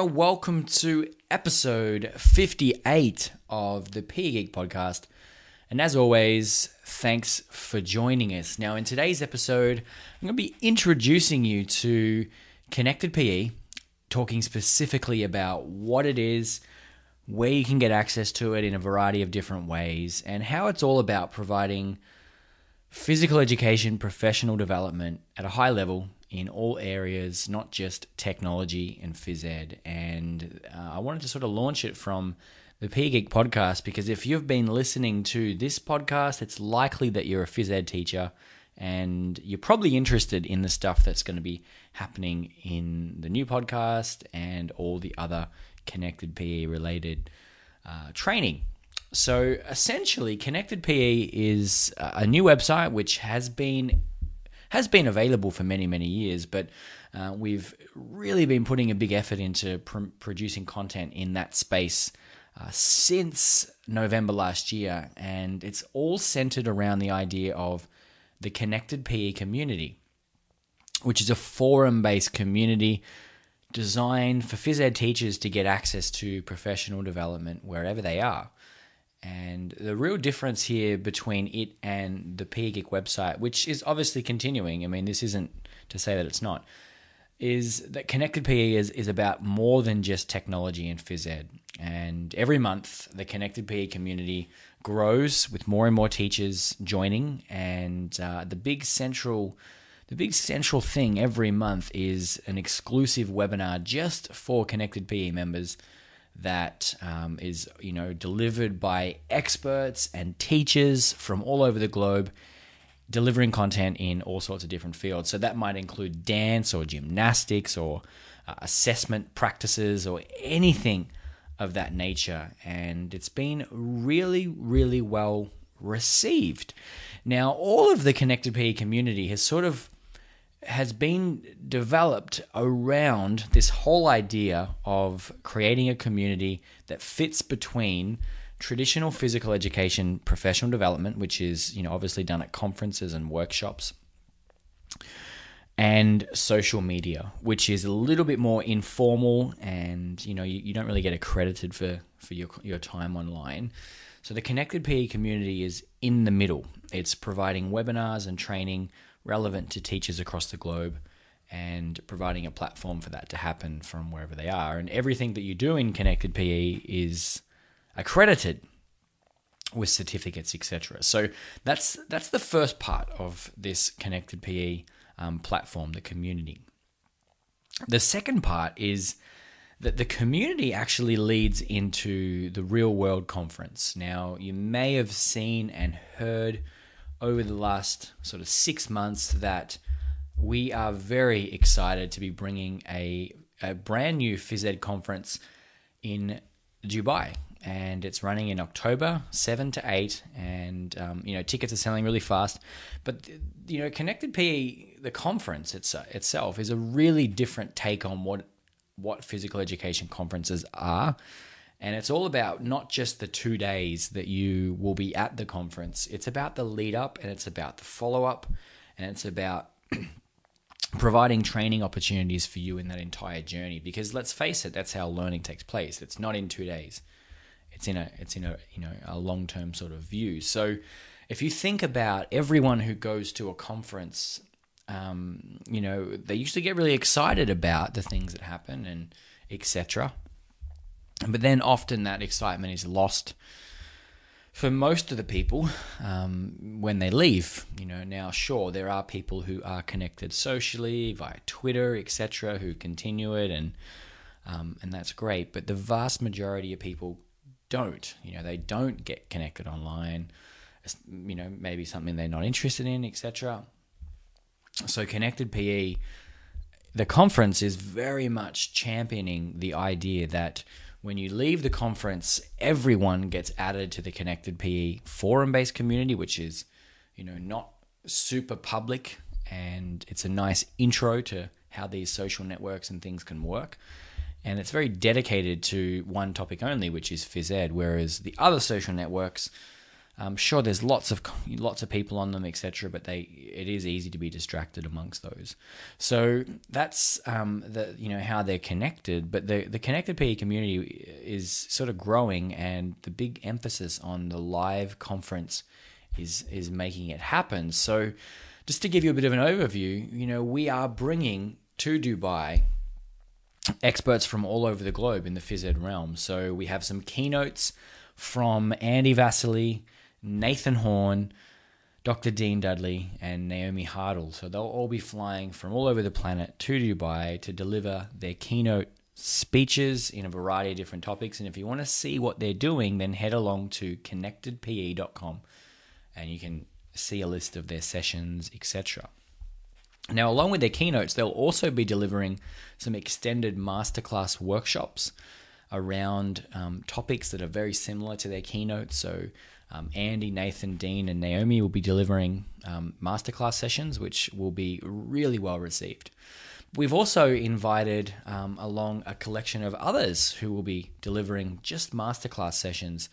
to welcome to episode 58 of the PE Geek Podcast. And as always, thanks for joining us. Now, in today's episode, I'm going to be introducing you to ConnectedPE, talking specifically about what it is, where you can get access to it in a variety of different ways, and how it's all about providing physical education, professional development at a high level in all areas, not just technology and phys ed. And I wanted to sort of launch it from the PE Geek Podcast because if you've been listening to this podcast, it's likely that you're a phys ed teacher and you're probably interested in the stuff that's going to be happening in the new podcast and all the other connected PE related training. So essentially, ConnectedPE is a new website which has been available for many, many years, but we've really been putting a big effort into producing content in that space since November last year, and it's all centered around the idea of the ConnectedPE Community, which is a forum-based community designed for phys ed teachers to get access to professional development wherever they are. And the real difference here between it and the PE Geek website, which is obviously continuing, I mean, this isn't to say that it's not, is that ConnectedPE is about more than just technology and phys ed. And every month, the ConnectedPE community grows with more and more teachers joining. And the big central thing every month is an exclusive webinar just for ConnectedPE members that is delivered by experts and teachers from all over the globe, delivering content in all sorts of different fields. So that might include dance or gymnastics or assessment practices or anything of that nature. And it's been really, really well received. Now, all of the ConnectedPE community has been developed around this whole idea of creating a community that fits between traditional physical education professional development, which is obviously done at conferences and workshops, and social media, which is a little bit more informal, and you don't really get accredited for your time online. So the ConnectedPE community is in the middle. It's providing webinars and training relevant to teachers across the globe and providing a platform for that to happen from wherever they are. And everything that you do in ConnectedPE is accredited with certificates, etc. So that's the first part of this ConnectedPE platform, the community. The second part is that the community actually leads into the real world conference. Now, you may have seen and heard over the last sort of 6 months that we are very excited to be bringing a brand new phys ed conference in Dubai. And it's running in October 7 to 8, and tickets are selling really fast. But ConnectedPE, the conference itself, is a really different take on what physical education conferences are. And it's all about not just the 2 days that you will be at the conference. It's about the lead up, and it's about the follow up, and it's about providing training opportunities for you in that entire journey. Because let's face it, that's how learning takes place. It's not in 2 days. It's in a long-term sort of view. So if you think about everyone who goes to a conference, they usually get really excited about the things that happen and etc. But then often that excitement is lost for most of the people when they leave. Now, sure, there are people who are connected socially via Twitter, etc., who continue it, and that's great. But the vast majority of people don't. They don't get connected online. Maybe something they're not interested in, etc. So ConnectedPE, the conference, is very much championing the idea that when you leave the conference, everyone gets added to the ConnectedPE forum-based community, which is, not super public, and it's a nice intro to how these social networks and things can work. And it's very dedicated to one topic only, which is phys ed, whereas the other social networks Sure, there's lots of people on them, etc., but it is easy to be distracted amongst those. So that's how they're connected. But the ConnectedPE community is sort of growing, and the big emphasis on the live conference is making it happen. So just to give you a bit of an overview, we are bringing to Dubai experts from all over the globe in the phys ed realm. So we have some keynotes from Andy Vasily, Nathan Horn, Dr. Dean Dudley, and Naomi Hartle. So they'll all be flying from all over the planet to Dubai to deliver their keynote speeches in a variety of different topics. And if you want to see what they're doing, then head along to ConnectedPE.com and you can see a list of their sessions, etc. Now, along with their keynotes, they'll also be delivering some extended masterclass workshops around topics that are very similar to their keynotes. So Andy, Nathan, Dean, and Naomi will be delivering masterclass sessions, which will be really well received. We've also invited along a collection of others who will be delivering just masterclass sessions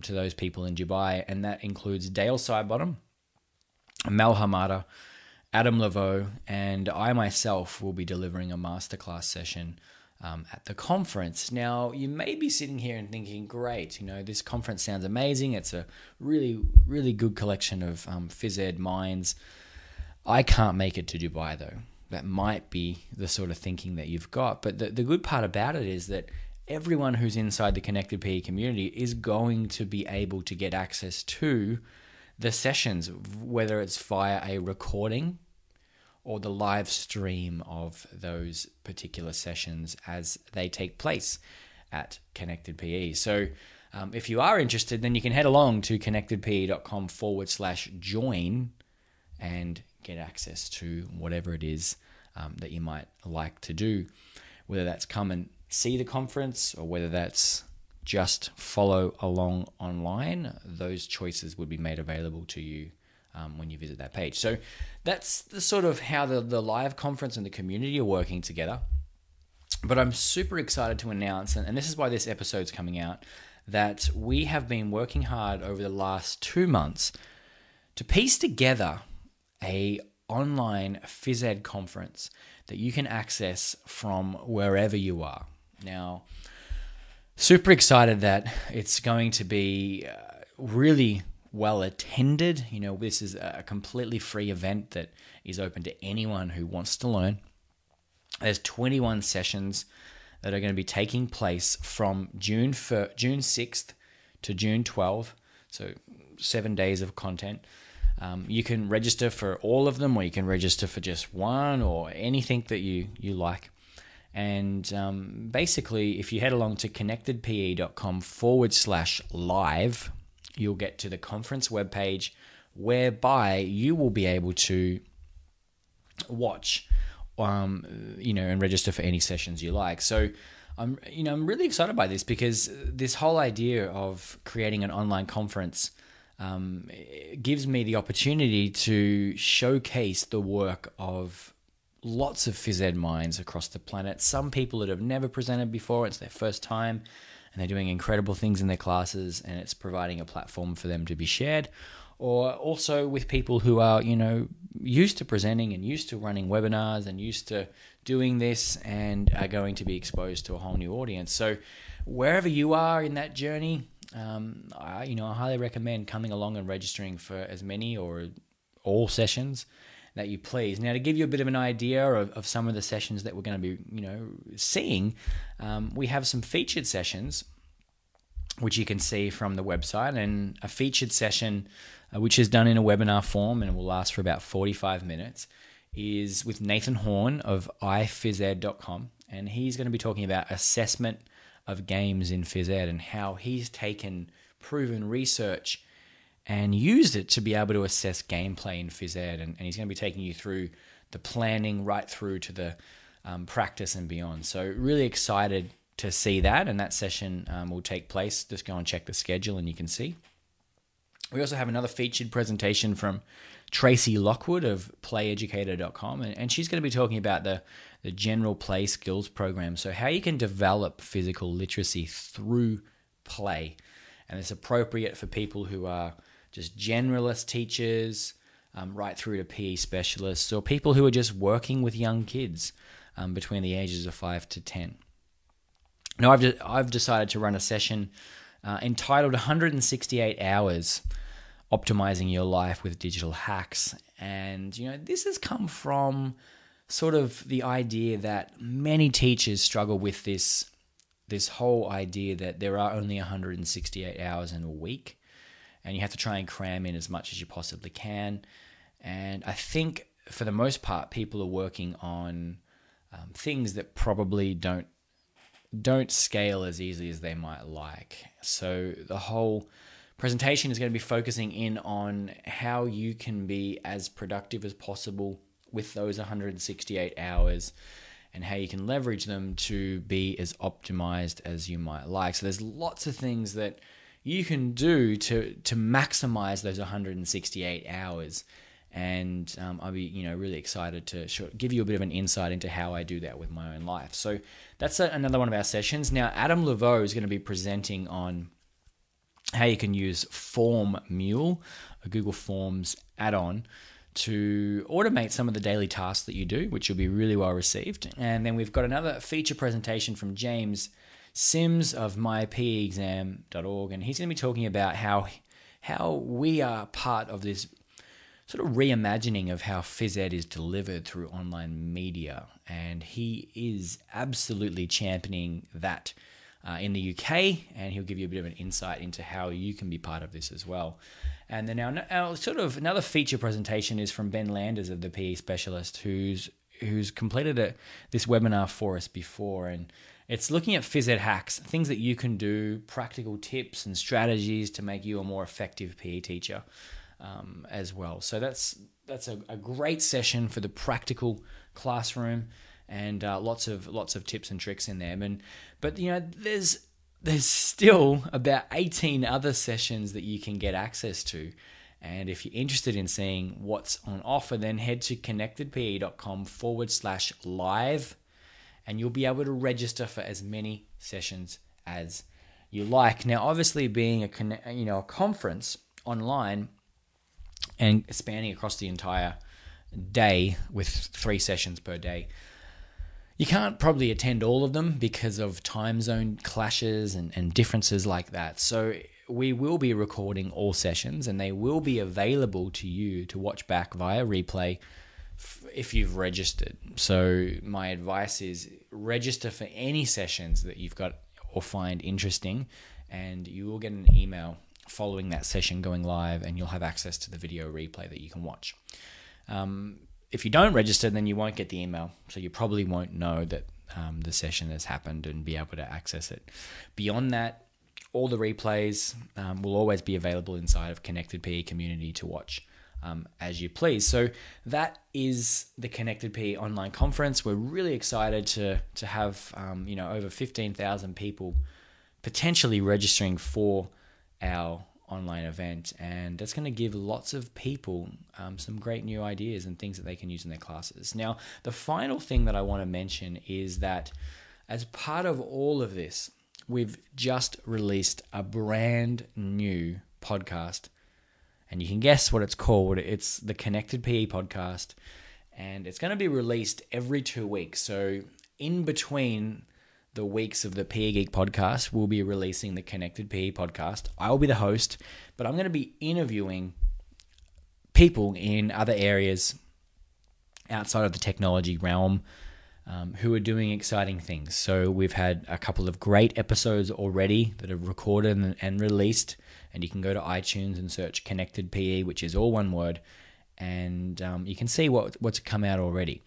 to those people in Dubai, and that includes Dale Sidebottom, Mel Hamada, Adam Laveau, and I myself will be delivering a masterclass session at the conference. Now, you may be sitting here and thinking, great, this conference sounds amazing. It's a really, really good collection of phys ed minds. I can't make it to Dubai, though. That might be the sort of thinking that you've got. But the good part about it is that everyone who's inside the ConnectedPE community is going to be able to get access to the sessions, whether it's via a recording or the live stream of those particular sessions as they take place at ConnectedPE. So if you are interested, then you can head along to connectedpe.com/join and get access to whatever it is that you might like to do, whether that's come and see the conference or whether that's just follow along online. Those choices would be made available to you when you visit that page. So that's the sort of how the live conference and the community are working together. But I'm super excited to announce, and this is why this episode's coming out, that we have been working hard over the last 2 months to piece together a online phys ed conference that you can access from wherever you are. Now, super excited that it's going to be really well attended. This is a completely free event that is open to anyone who wants to learn. There's 21 sessions that are going to be taking place from June 6th to June 12th. So 7 days of content. You can register for all of them, or you can register for just one, or anything that you like. And basically, if you head along to connectedpe.com/live, you'll get to the conference webpage, whereby you will be able to watch, and register for any sessions you like. So I'm really excited by this, because this whole idea of creating an online conference gives me the opportunity to showcase the work of lots of phys ed minds across the planet. Some people that have never presented before, it's their first time, and they're doing incredible things in their classes, and it's providing a platform for them to be shared. Or also with people who are, used to presenting and used to running webinars and used to doing this, and are going to be exposed to a whole new audience. So wherever you are in that journey, I highly recommend coming along and registering for as many or all sessions that you please. Now, to give you a bit of an idea of some of the sessions that we're going to be, seeing, we have some featured sessions, which you can see from the website, and a featured session, which is done in a webinar form and will last for about 45 minutes, is with Nathan Horn of iphysed.com, and he's going to be talking about assessment of games in phys ed and how he's taken proven research and used it to be able to assess gameplay in phys ed. And he's going to be taking you through the planning right through to the practice and beyond. So really excited to see that, and that session will take place. Just go and check the schedule and you can see. We also have another featured presentation from Tracy Lockwood of playeducator.com, and she's going to be talking about the general play skills program. So how you can develop physical literacy through play. And it's appropriate for people who are just generalist teachers, right through to PE specialists, or people who are just working with young kids between the ages of 5 to 10. Now, I've decided to run a session entitled 168 Hours Optimizing Your Life with Digital Hacks. And, this has come from sort of the idea that many teachers struggle with this whole idea that there are only 168 hours in a week, and you have to try and cram in as much as you possibly can. And I think for the most part, people are working on things that probably don't scale as easily as they might like. So the whole presentation is going to be focusing in on how you can be as productive as possible with those 168 hours and how you can leverage them to be as optimized as you might like. So there's lots of things that you can do to maximize those 168 hours. And I'll be, really excited to give you a bit of an insight into how I do that with my own life. So that's another one of our sessions. Now, Adam Laveau is going to be presenting on how you can use Form Mule, a Google Forms add-on, to automate some of the daily tasks that you do, which will be really well received. And then we've got another feature presentation from James Sims of mypeexam.org, and he's going to be talking about how we are part of this sort of reimagining of how phys ed is delivered through online media. And he is absolutely championing that in the UK, and he'll give you a bit of an insight into how you can be part of this as well. And then our sort of another feature presentation is from Ben Landers of the PE Specialist, who's completed this webinar for us before, and it's looking at phys ed hacks, things that you can do, practical tips and strategies to make you a more effective PE teacher as well. So that's a great session for the practical classroom, and lots of tips and tricks in there. But there's still about 18 other sessions that you can get access to. And if you're interested in seeing what's on offer, then head to connectedpe.com/live, and you'll be able to register for as many sessions as you like. Now, obviously, being a conference online and spanning across the entire day with 3 sessions per day, you can't probably attend all of them because of time zone clashes and differences like that. So we will be recording all sessions, and they will be available to you to watch back via replay if you've registered. So my advice is register for any sessions that you've got or find interesting, and you will get an email following that session going live, and you'll have access to the video replay that you can watch. If you don't register, then you won't get the email, so you probably won't know that the session has happened and be able to access it. Beyond that, all the replays will always be available inside of ConnectedPE Community to watch as you please. So that is the ConnectedPE Online Conference. We're really excited to have over 15,000 people potentially registering for our online event, and that's going to give lots of people some great new ideas and things that they can use in their classes. Now, the final thing that I want to mention is that as part of all of this, we've just released a brand new podcast, and you can guess what it's called. It's the ConnectedPE Podcast, and it's going to be released every 2 weeks. So in between the weeks of the PE Geek Podcast, we'll be releasing the ConnectedPE Podcast. I'll be the host, but I'm going to be interviewing people in other areas outside of the technology realm who are doing exciting things. So we've had a couple of great episodes already that are recorded and released, and you can go to iTunes and search ConnectedPE, which is all one word, and you can see what's come out already.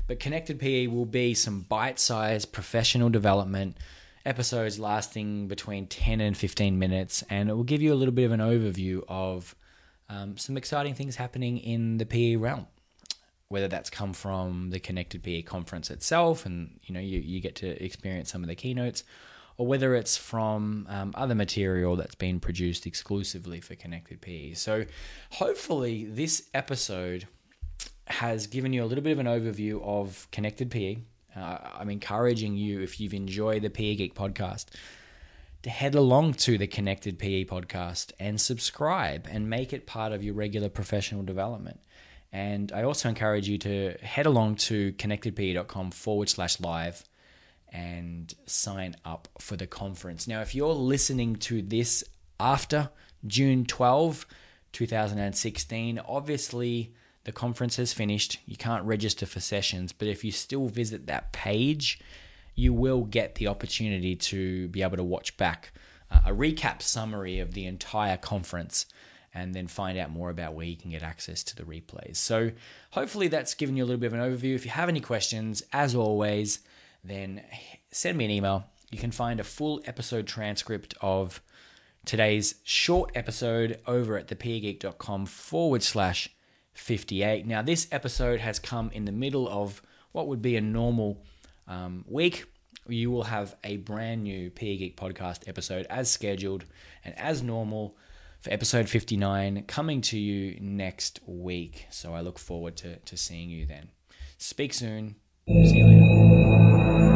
But ConnectedPE will be some bite-sized professional development episodes lasting between 10 and 15 minutes, and it will give you a little bit of an overview of some exciting things happening in the PE realm, whether that's come from the ConnectedPE conference itself, and you get to experience some of the keynotes, or whether it's from other material that's been produced exclusively for ConnectedPE. So hopefully this episode has given you a little bit of an overview of ConnectedPE. I'm encouraging you, if you've enjoyed the PE Geek Podcast, to head along to the Connected PE podcast and subscribe and make it part of your regular professional development. And I also encourage you to head along to connectedpe.com/live and sign up for the conference. Now, if you're listening to this after June 12, 2016, obviously the conference has finished. You can't register for sessions, but if you still visit that page, you will get the opportunity to be able to watch back a recap summary of the entire conference and then find out more about where you can get access to the replays. So hopefully that's given you a little bit of an overview. If you have any questions, as always, then send me an email. You can find a full episode transcript of today's short episode over at thepegeek.com/58. Now, this episode has come in the middle of what would be a normal week. You will have a brand new PE Geek podcast episode as scheduled and as normal for episode 59 coming to you next week. So I look forward to seeing you then. Speak soon. See you later.